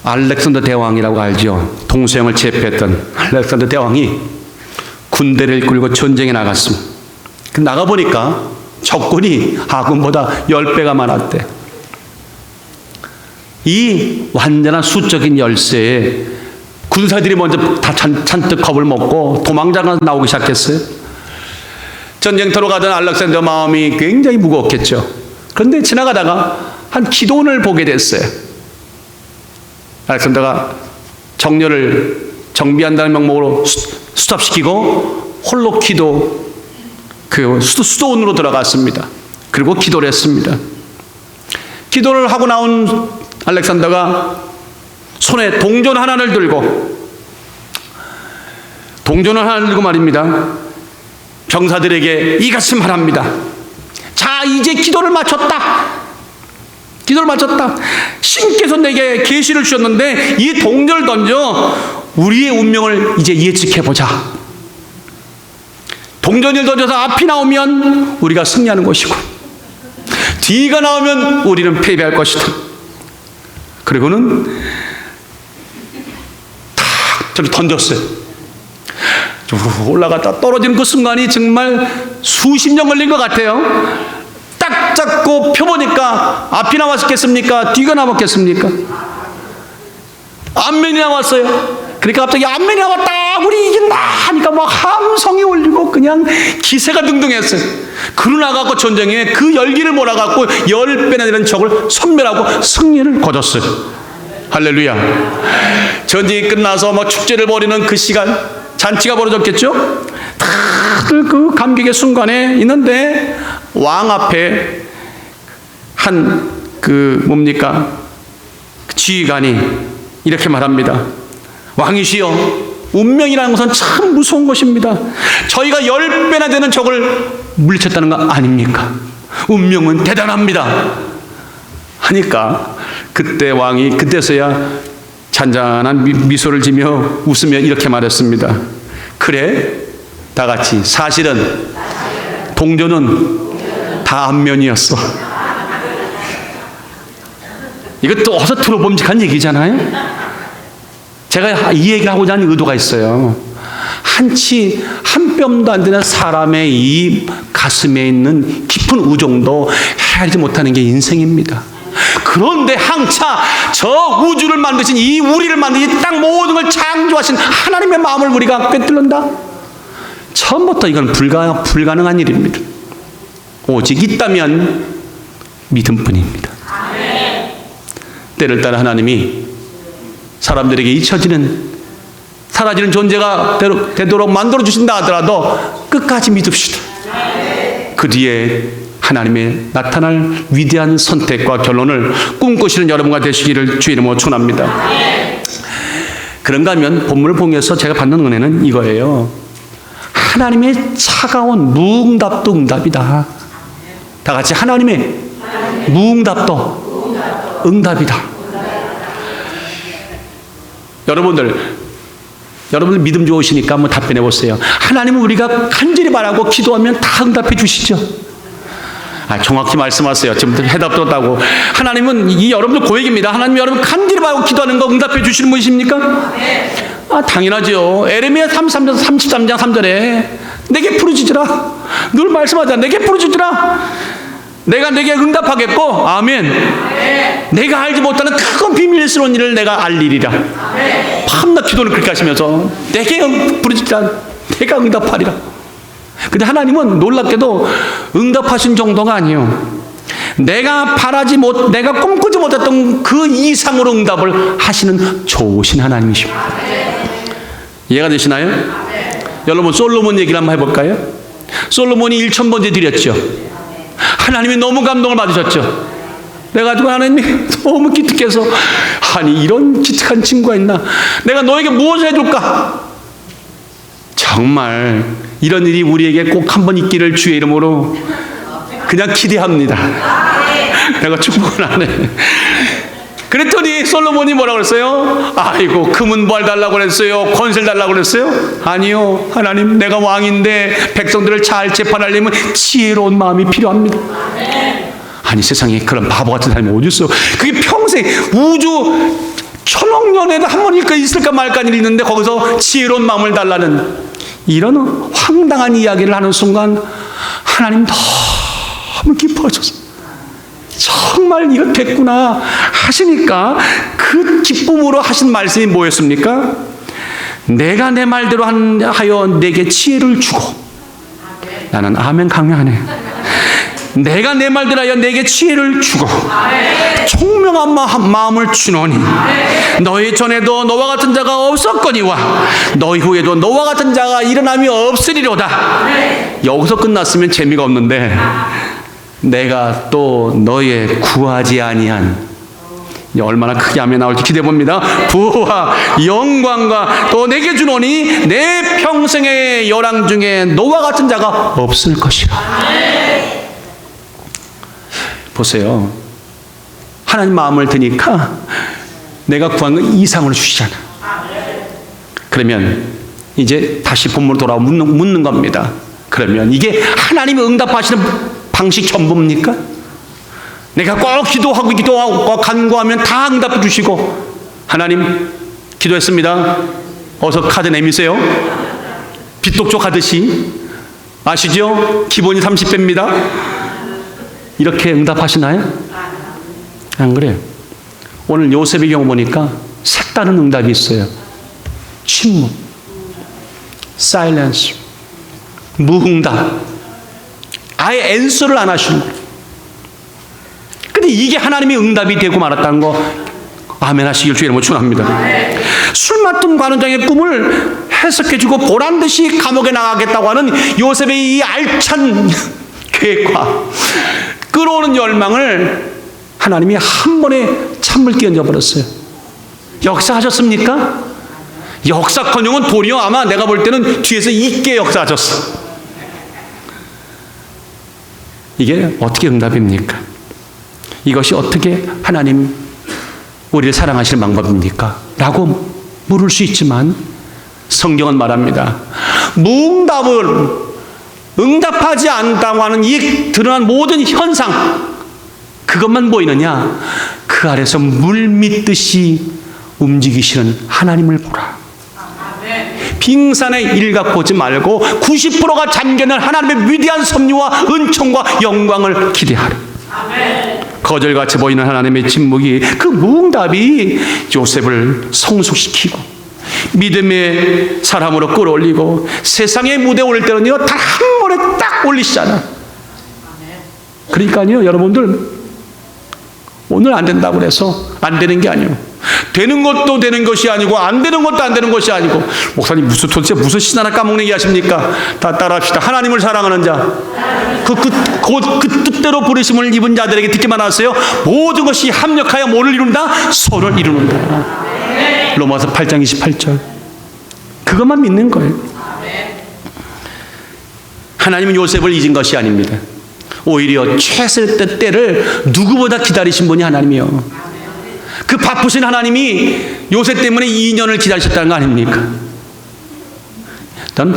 Speaker 1: 알렉산더 대왕이라고 알죠? 동서양을 제패했던 알렉산더 대왕이 군대를 이끌고 전쟁에 나갔습니다. 나가보니까 적군이 아군보다 10배가 많았대. 이 완전한 수적인 열세에 군사들이 먼저 다 잔뜩 겁을 먹고 도망자가 나오기 시작했어요. 전쟁터로 가던 알렉산더 마음이 굉장히 무거웠겠죠. 그런데 지나가다가 한 기도원을 보게 됐어요. 알렉산더가 정렬을 정비한다는 명목으로 수습시키고 홀로 수도원으로 들어갔습니다. 그리고 기도를 했습니다. 기도를 하고 나온 알렉산더가 손에 동전 하나를 들고 말입니다. 병사들에게 이같이 말합니다. 자, 이제 기도를 마쳤다. 신께서 내게 계시를 주셨는데 이 동전을 던져 우리의 운명을 이제 예측해보자. 동전을 던져서 앞이 나오면 우리가 승리하는 것이고 뒤가 나오면 우리는 패배할 것이다. 그리고는 탁 저를 던졌어요. 올라갔다 떨어지는 그 순간이 정말 수십 년 걸린 것 같아요. 딱 잡고 펴보니까 앞이 나왔겠습니까? 뒤가 나왔겠습니까? 앞면이 나왔어요. 그러니까 갑자기 앞면이 나왔다, 우리 이긴다 하니까 막 함성이 울리고 그냥 기세가 등등했어요. 그러나가고 전쟁에 그 열기를 몰아갖고 10배나 되는 적을 섬멸하고 승리를 거뒀어요. 할렐루야. 전쟁이 끝나서 뭐 축제를 벌이는 그 시간, 잔치가 벌어졌겠죠? 다들 그 감격의 순간에 있는데 왕 앞에 지휘관이 이렇게 말합니다. 왕이시여, 운명이라는 것은 참 무서운 것입니다. 저희가 10배나 되는 적을 물리쳤다는 거 아닙니까? 운명은 대단합니다. 하니까 그때 왕이 그때서야 잔잔한 미소를 지며 웃으며 이렇게 말했습니다. 그래, 다 같이 사실은 동전은 다 앞면이었어. 이것도 어서 들어봄직한 얘기잖아요. 제가 이 얘기를 하고자 하는 의도가 있어요. 한 뼘도 안 되는 사람의 이 가슴에 있는 깊은 우정도 헤아리지 못하는 게 인생입니다. 그런데 항차 저 우주를 만드신, 이 우리를 만드신, 땅 모든 걸 창조하신 하나님의 마음을 우리가 꿰뚫는다? 처음부터 이건 불가능한 일입니다. 오직 있다면 믿음뿐입니다. 때를 따라 하나님이 사람들에게 잊혀지는, 사라지는 존재가 되도록 만들어주신다 하더라도 끝까지 믿읍시다. 그 뒤에 하나님의 나타날 위대한 선택과 결론을 꿈꾸시는 여러분과 되시기를 주의 이름으로 축원합니다. 그런가 하면 본문을 보면서 제가 받는 은혜는 이거예요. 하나님의 차가운 무응답도 응답이다. 다 같이 하나님의 무응답도 응답이다. 여러분들 믿음 좋으시니까 한번 답변해 보세요. 하나님은 우리가 간절히 바라고 기도하면 다 응답해 주시죠? 정확히 말씀하세요. 지금 해답도 없다고. 하나님은, 이 여러분들 고백입니다. 하나님, 여러분 간절히 바라고 기도하는 거 응답해 주시는 분이십니까? 당연하죠. 에레미야 33장 3절에 내게 부르짖으라. 늘 말씀하자. 내게 부르짖으라. 내가 내게 응답하겠고, 아멘. 내가 알지 못하는 큰 비밀스러운 일을 내가 알리리라. 밤낮 기도를 그렇게 하시면서 내게 부르짖으라. 내가 응답하리라. 근데 하나님은 놀랍게도 응답하신 정도가 아니에요. 내가 꿈꾸지 못했던 그 이상으로 응답을 하시는 좋으신 하나님이십니다. 이해가 되시나요? 여러분, 솔로몬 얘기를 한번 해볼까요? 솔로몬이 1000번째 드렸죠. 하나님이 너무 감동을 받으셨죠. 그래가지고 하나님이 너무 기특해서, 아니 이런 기특한 친구가 있나? 내가 너에게 무엇을 해줄까? 정말 이런 일이 우리에게 꼭 한 번 있기를 주의 이름으로 그냥 기대합니다. 내가 축복은 안 해. 그랬더니 솔로몬이 뭐라고 그랬어요? 아이고, 금은보화를 달라고 그랬어요? 권세를 달라고 그랬어요? 아니요. 하나님, 내가 왕인데 백성들을 잘 재판하려면 지혜로운 마음이 필요합니다. 아니, 세상에 그런 바보 같은 사람이 어디 있어요? 그게 평생 우주 천억 년에도 한 번 있을까 말까 일이 있는데 거기서 지혜로운 마음을 달라는 이런 황당한 이야기를 하는 순간 하나님 너무 기뻐하셔서, 정말 이거 됐구나 하시니까 그 기쁨으로 하신 말씀이 뭐였습니까? 내가 내 말대로 하여 내게 지혜를 주고, 나는 아멘 강요하네. 내가 내 말대로 하여 내게 지혜를 주고 총명한 마음을 주노니 너희 전에도 너와 같은 자가 없었거니와 너희 후에도 너와 같은 자가 일어남이 없으리로다. 여기서 끝났으면 재미가 없는데, 내가 또 너의 구하지 아니한, 얼마나 크게 하면 나올지 기대해봅니다. 부와 영광과 또 내게 주노니 내 평생의 열왕 중에 너와 같은 자가 없을 것이라. 보세요. 하나님 마음을 드니까 내가 구한 건 이상으로 주시잖아. 그러면 이제 다시 본문으로 돌아와 묻는 겁니다. 그러면 이게 하나님이 응답하시는 방식 전부입니까? 내가 꼭 기도하고 간구하면 다 응답해 주시고, 하나님 기도했습니다, 어서 카드 내미세요. 빚독조 가듯이, 아시죠? 기본이 30배입니다. 이렇게 응답하시나요? 안 그래요. 오늘 요셉의 경우 보니까 색다른 응답이 있어요. 침묵, 사일런스, 무응답. 아예 앤서를 안 하시는 거예요. 근데 이게 하나님의 응답이 되고 말았다는 거 아멘 하시길 주의 이름으로 축원합니다. 술 맡은 관원장의 꿈을 해석해주고 보란듯이 감옥에 나가겠다고 하는 요셉의 이 알찬 계획과 끌어오는 열망을 하나님이 한 번에 찬물 끼얹어 버렸어요. 역사하셨습니까? 역사커녕은 도리어 아마 내가 볼 때는 뒤에서 있게 역사하셨어. 이게 어떻게 응답입니까? 이것이 어떻게 하나님 우리를 사랑하시는 방법입니까? 라고 물을 수 있지만 성경은 말합니다. 무응답을 응답하지 않다고 하는 이 드러난 모든 현상, 그것만 보이느냐? 그 아래서 물 믿듯이 움직이시는 하나님을 보라. 빙산의 일각 보지 말고 90%가 잠겨있는 하나님의 위대한 섭리와 은총과 영광을 기대하라. 거절같이 보이는 하나님의 침묵이, 그 무응답이 요셉을 성숙시키고 믿음의 사람으로 끌어올리고 세상의 무대에 올릴 때는 단 한 번에 딱 올리시잖아. 그러니까요, 여러분들, 오늘 안 된다고 해서 안 되는 게 아니에요. 되는 것도 되는 것이 아니고 안 되는 것도 안 되는 것이 아니고, 목사님 도대체 무슨 신 하나 까먹는 게 하십니까? 다 따라합시다. 하나님을 사랑하는 자, 그 뜻대로 부르심을 입은 자들에게 듣기만 하세요. 모든 것이 합력하여 뭐를 이룬다? 서로를 이루는다. 로마서 8장 28절. 그것만 믿는 거예요. 하나님은 요셉을 잊은 것이 아닙니다. 오히려 최선의 때를 누구보다 기다리신 분이 하나님이요. 그 바쁘신 하나님이 요셉 때문에 2년을 기다리셨다는 거 아닙니까? 난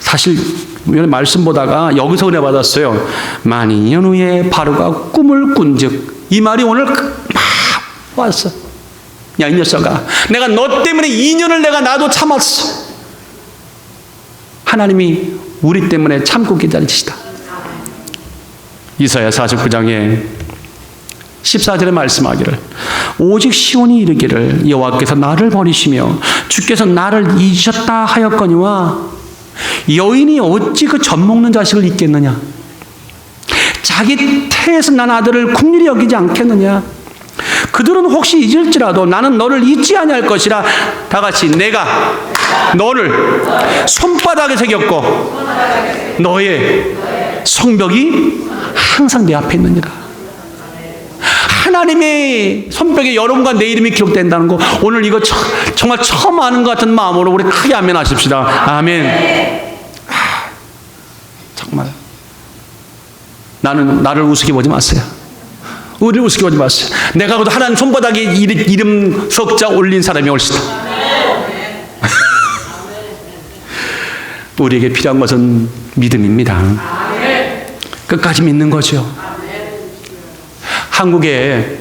Speaker 1: 사실 말씀 보다가 여기서 은혜 받았어요. 만 2년 후에 바로가 꿈을 꾼즉, 이 말이 오늘 막 왔어. 야, 이 녀석아, 내가 너 때문에 2년을 나도 참았어. 하나님이 우리 때문에 참고 기다리시다. 이사야 49장에 14절에 말씀하기를, 오직 시온이 이르기를 여호와께서 나를 버리시며 주께서 나를 잊으셨다 하였거니와 여인이 어찌 그 젖먹는 자식을 잊겠느냐? 자기 태에서 난 아들을 긍휼히 여기지 않겠느냐? 그들은 혹시 잊을지라도 나는 너를 잊지 아니할 것이라. 다 같이, 내가 너를 손바닥에 새겼고 너의 성벽이 항상 내 앞에 있느니라. 하나님의 손뼉에 여러분과 내 이름이 기록된다는 거, 오늘 이거 정말 처음 아는 것 같은 마음으로 우리 크게 아멘 하십시다. 아멘. 정말 나를 우습게 보지 마세요. 우리를 우습게 보지 마세요. 내가 그래도 하나님 손바닥에 이름 석자 올린 사람이 옳시다. 우리에게 필요한 것은 믿음입니다. 끝까지 믿는 거죠. 한국에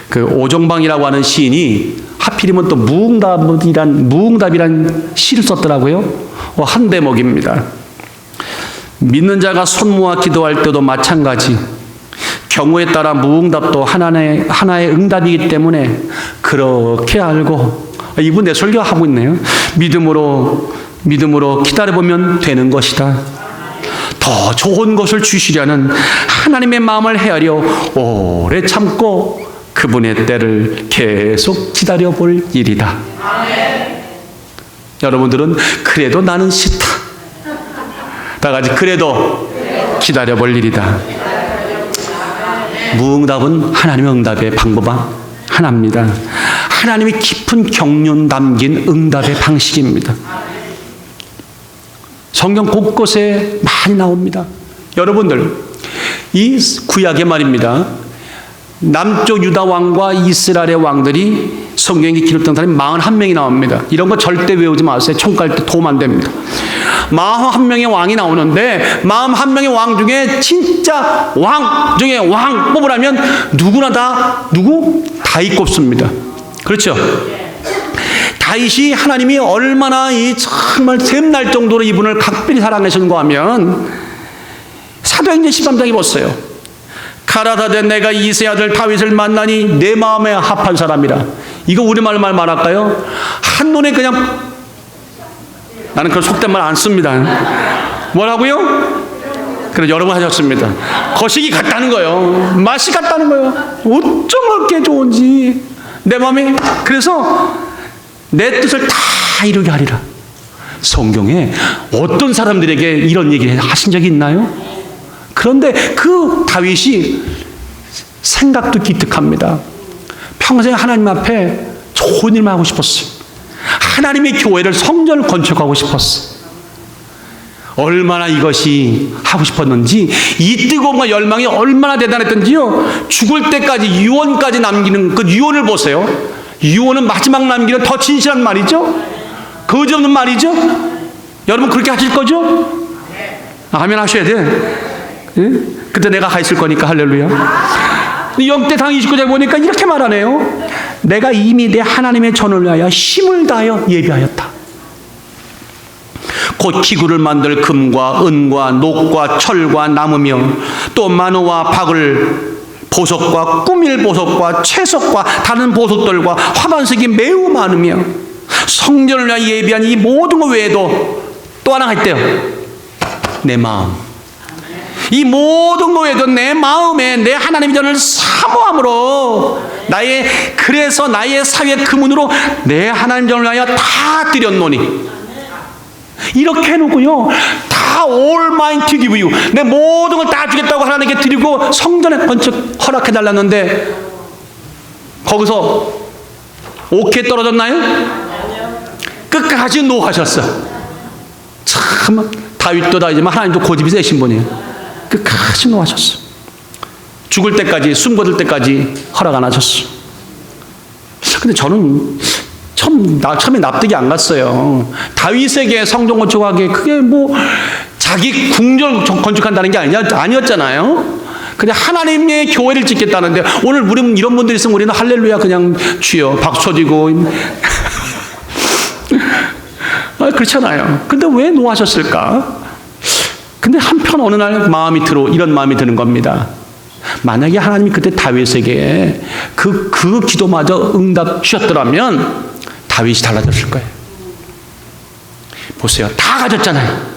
Speaker 1: 그 오정방이라고 하는 시인이 하필이면 또 무응답이란 시를 썼더라고요. 한 대목입니다. 믿는 자가 손 모아 기도할 때도 마찬가지, 경우에 따라 무응답도 하나의 응답이기 때문에 그렇게 알고, 이분 내 설교하고 있네요. 믿음으로 기다려보면 되는 것이다. 더 좋은 것을 주시려는 하나님의 마음을 헤아려 오래 참고 그분의 때를 계속 기다려볼 일이다. 여러분들은 그래도 나는 싫다. 다 같이, 그래도 기다려볼 일이다. 무응답은 하나님의 응답의 방법 하나입니다. 하나님의 깊은 경륜 담긴 응답의 방식입니다. 성경 곳곳에 많이 나옵니다. 여러분들, 이 구약의 말입니다. 남쪽 유다 왕과 이스라엘의 왕들이 성경에 기록된 사람이 41명이 나옵니다. 이런 거 절대 외우지 마세요. 총 깔 때 도움 안 됩니다. 41명의 왕이 나오는데 41명의 왕 중에 진짜 왕 중에 왕 뽑으라면 누구나 다윗 꼽습니다. 그렇죠? 다윗이 하나님이 얼마나 정말 샘날 정도로 이분을 각별히 사랑하셨는가 하면 사도행전 13장에 보세요. 가라사대 내가 이새의 아들 다윗을 만나니 내 마음에 합한 사람이라. 이거 우리말로 말할까요? 한눈에 그냥, 나는 그런 속된 말 안 씁니다. 뭐라고요? 그래, 여러분 하셨습니다. 거식이 같다는 거예요. 맛이 같다는 거예요. 어쩜 그렇게 좋은지 내 마음에. 그래서 내 뜻을 다 이루게 하리라. 성경에 어떤 사람들에게 이런 얘기를 하신 적이 있나요? 그런데 그 다윗이 생각도 기특합니다. 평생 하나님 앞에 좋은 일만 하고 싶었어요. 하나님의 교회를, 성전을 건축하고 싶었어요. 얼마나 이것이 하고 싶었는지, 이 뜨거움과 열망이 얼마나 대단했던지요. 죽을 때까지 유언까지 남기는 그 유언을 보세요. 유언은 마지막 남기는 더 진실한 말이죠. 거짓없는 말이죠. 여러분 그렇게 하실 거죠? 아멘 하셔야 돼. 예? 그때 내가 가 있을 거니까. 할렐루야. 영대상 29절에 보니까 이렇게 말하네요. 내가 이미 내 하나님의 전을 위하여 힘을 다하여 예비하였다. 곧 기구를 만들 금과 은과 녹과 철과 나무며 또 만호와 박을 보석과 꾸밀 보석과 채석과 다른 보석들과 화반석이 매우 많으며 성전을 위하여 예비한 이 모든 것 외에도 또 하나가 있대요. 내 마음. 이 모든 것 외에도 내 마음에 내 하나님의 전을 사모함으로 그래서 나의 사회 금은으로 내 하나님 전을 위하여 다 드렸노니. 이렇게 해놓고요, 다 all mine to give you, 내 모든 걸 다 주겠다고 하나님께 드리고 성전의 건축 허락해달랐는데 거기서 오케이 떨어졌나요? 끝까지 노하셨어. 참 다윗도 다이지만 하나님도 고집이 세신 분이에요. 끝까지 노하셨어. 죽을 때까지, 숨거들 때까지 허락 안 하셨어. 근데 저는 처음에 납득이 안 갔어요. 다윗에게 성전 건축하게 그게 뭐 자기 궁전 건축한다는 게 아니었잖아요. 근데 하나님의 교회를 짓겠다는데, 오늘 우리 이런 분들이 있으면 우리는 할렐루야 그냥 주여 박수 쳐지고 그렇잖아요. 근데 왜 노하셨을까? 근데 한편 어느 날 이런 마음이 드는 겁니다. 만약에 하나님이 그때 다윗에게 그 기도마저 응답 주셨더라면 다윗이 달라졌을 거예요. 보세요. 다 가졌잖아요.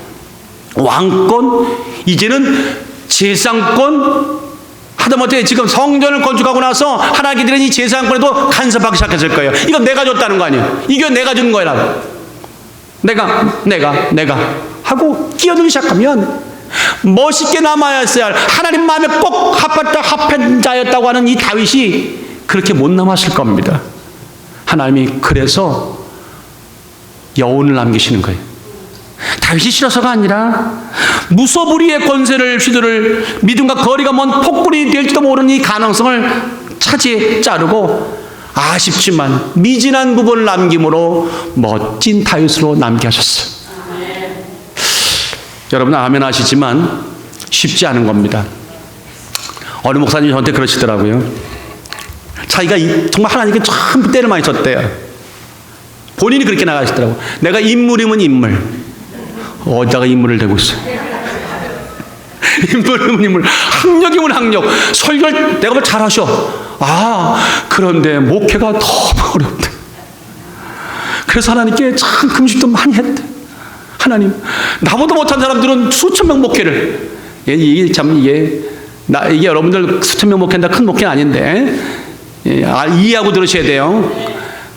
Speaker 1: 왕권, 이제는 재산권, 하다못해 지금 성전을 건축하고 나서 하나님께 드린 이 재산권에도 간섭하기 시작했을 거예요. 이건 내가 줬다는 거 아니에요. 이게 내가 준 거야. 내가 하고 끼어들기 시작하면 멋있게 남아야 할 하나님 마음에 꼭 합한 자였다고 하는 이 다윗이 그렇게 못 남았을 겁니다. 하나님이 그래서 여운을 남기시는 거예요. 다윗이 싫어서가 아니라 무소불위의 권세를 휘두를 믿음과 거리가 먼 폭군이 될지도 모르는 이 가능성을 자르고 아쉽지만 미진한 부분을 남김으로 멋진 다윗으로 남게 하셨어요. 여러분 아멘 하시지만 쉽지 않은 겁니다. 어느 목사님이 저한테 그러시더라고요. 자기가 정말 하나님께 참 때를 많이 쳤대요. 본인이 그렇게 나가시더라고요. 내가 인물이면 인물. 어디다가 인물을 대고 있어요. 인물이면 인물, 학력이면 학력, 설교를 내가 뭘 잘하셔. 그런데 목회가 너무 어렵대. 그래서 하나님께 참 금식도 많이 했대. 하나님, 나보다 못한 사람들은 수천 명 목회를. 이게 여러분들 수천 명 목회한다 큰 목회는 아닌데, 이해하고 들으셔야 돼요.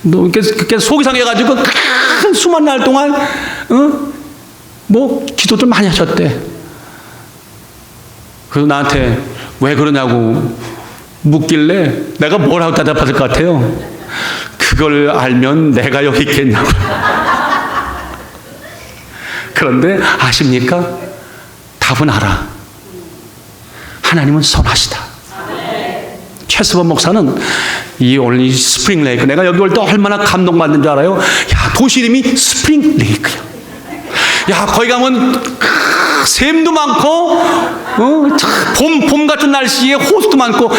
Speaker 1: 그렇게 속이 상해가지고 큰 수많은 날 동안 기도들 많이 하셨대. 그래서 나한테 왜 그러냐고 묻길래 내가 뭐라고 대답할 것 같아요? 그걸 알면 내가 여기 있겠냐고. 그런데 아십니까? 답은 알아. 하나님은 선하시다. 최수범 목사는 오늘 이 스프링 레이크, 내가 여기 올 때 얼마나 감동받는 줄 알아요? 도시 이름이 스프링 레이크야. 거기 가면 샘도 많고, 봄 같은 날씨에 호수도 많고,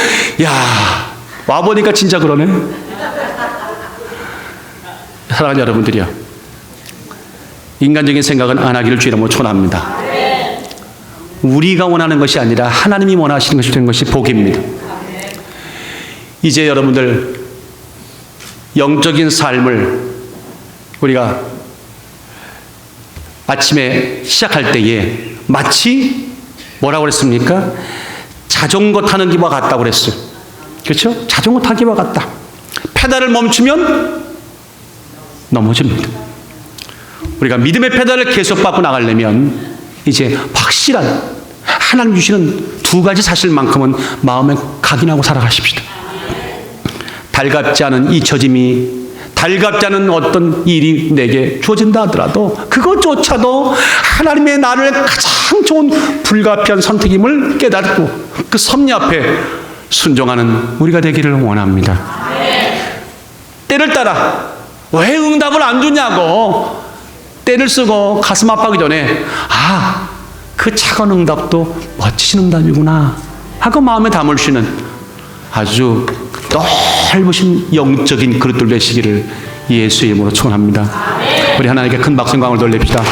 Speaker 1: 와보니까 진짜 그러네. 사랑하는 여러분들이요, 인간적인 생각은 안 하기를 주의로 촉원합니다. 우리가 원하는 것이 아니라 하나님이 원하시는 것이 되는 것이 복입니다. 이제 여러분들 영적인 삶을 우리가 아침에 시작할 때에 마치 뭐라고 그랬습니까? 자전거 타는 기와 같다고 그랬어요. 그렇죠? 자전거 타기와 같다. 페달을 멈추면 넘어집니다. 우리가 믿음의 페달을 계속 밟고 나가려면 이제 확실한 하나님 주시는 두 가지 사실만큼은 마음에 각인하고 살아가십시다. 달갑지 않은 잊혀짐이, 달갑지 않은 어떤 일이 내게 주어진다 하더라도 그것조차도 하나님의 나를 가장 좋은 불가피한 선택임을 깨닫고 그 섭리 앞에 순종하는 우리가 되기를 원합니다. 때를 따라 왜 응답을 안 주냐고 때를 쓰고 가슴 아파하기 전에 그 차가운 응답도 멋지신 응답이구나 하고 마음에 담을 수 있는 아주 넓으신 영적인 그릇들 되시기를 예수의 이름으로 축원합니다. 우리 하나님께 큰 박수 영광을 돌립시다.